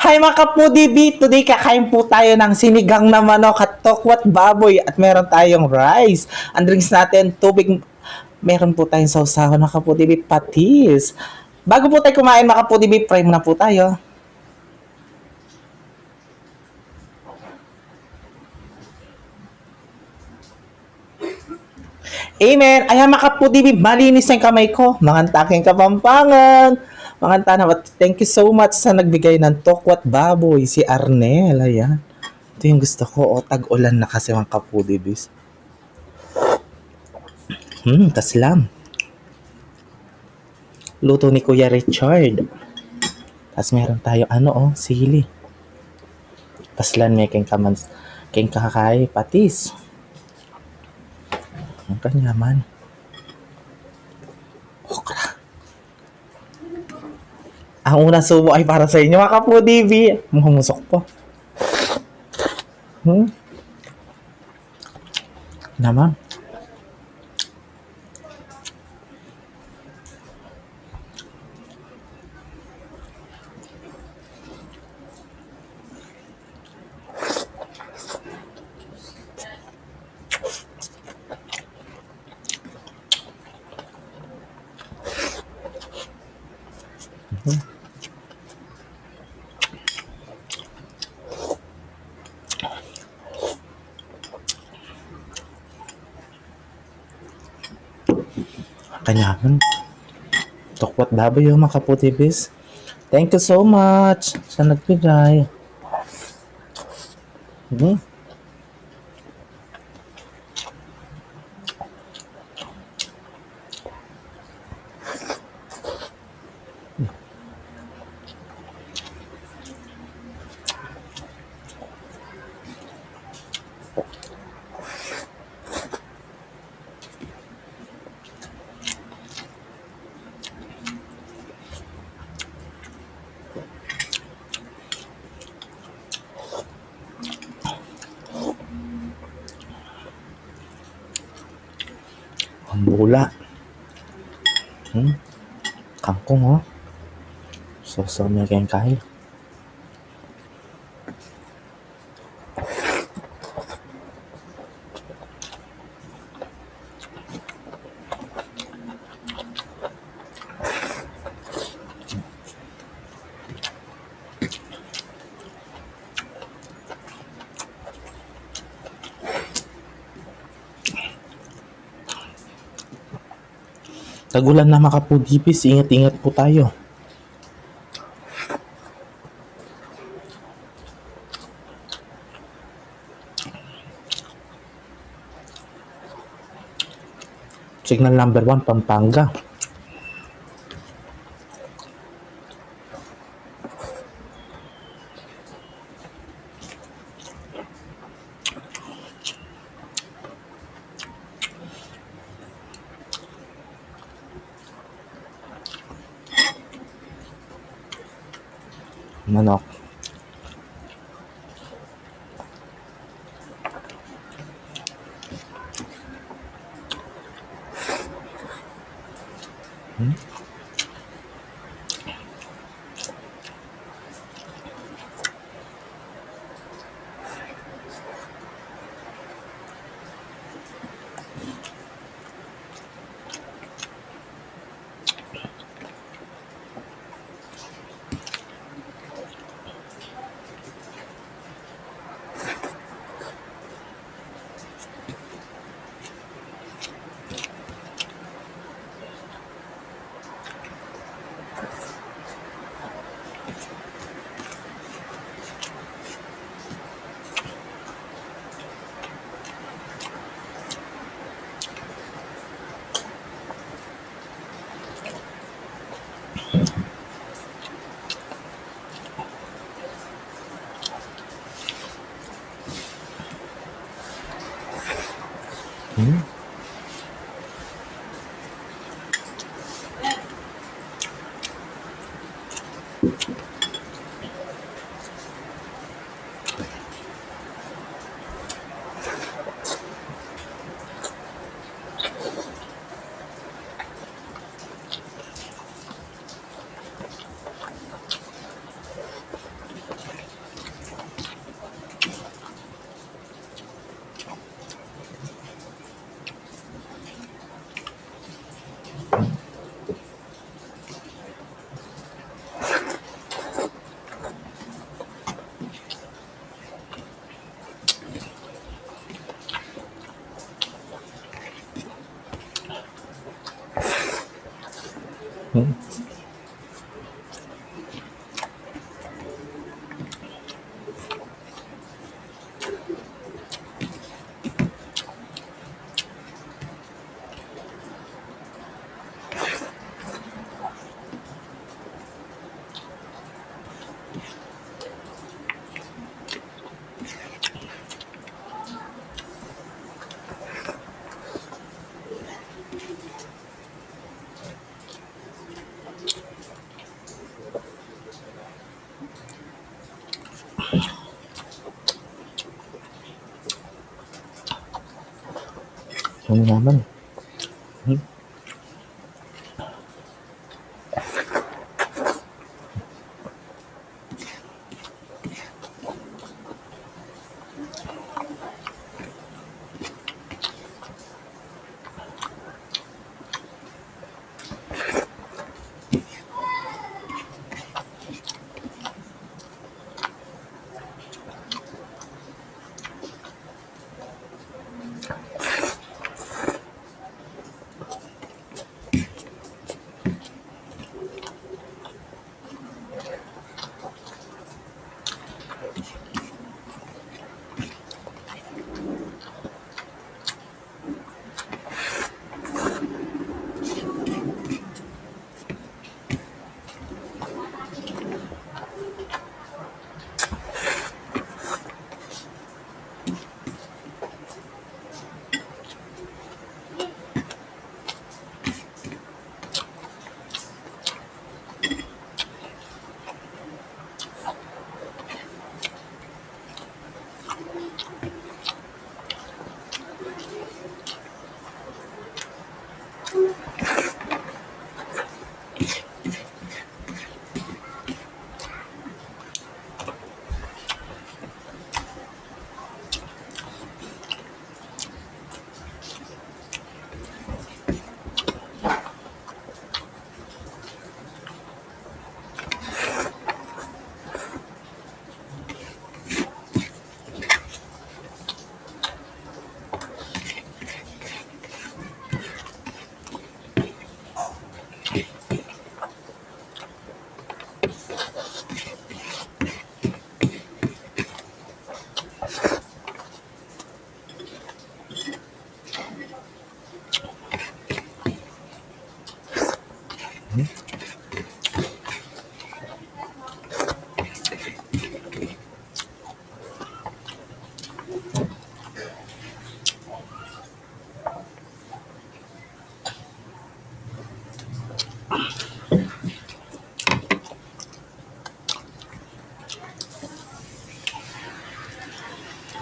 Hi mga kapudibit! Today kakain po tayo ng sinigang na manok at tokwat baboy at meron tayong rice. Ang drinks natin, tubig, meron po tayong sausawan mga kapudibit, patis. Bago po tayo kumain mga kapudibit, pray muna po tayo. Amen! Ayan mga kapudibit, malinis ang kamay ko. Mga taking kapampangan. Mga tanang, at thank you so much sa nagbigay ng tokwat baboy, si Arnel. Ayan. Ito yung gusto ko. O, tag-ulan na kasi mga kapudibis. Taslam. Luto ni Kuya Richard. Tapos meron tayo sili. Paslan may king kakay, patis. Ang kanyaman. Okra. Ang unang subo ay para sa inyo, mga kapudibi. Mumusok po. Naman. Kanyaman. Tokwat baboy yung mga kaputibis. Thank you so much sa nagbigay. Ang bula. Kangkong So may kayong kahit. Tagulan na mga kapudipis, ingat-ingat po tayo. Signal number 1, Pampanga. Manok. Ano naman?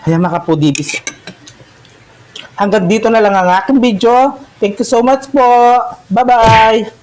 Kaya mga kapudibis, hanggang dito na lang ang aking video. Thank you so much po. Bye-bye!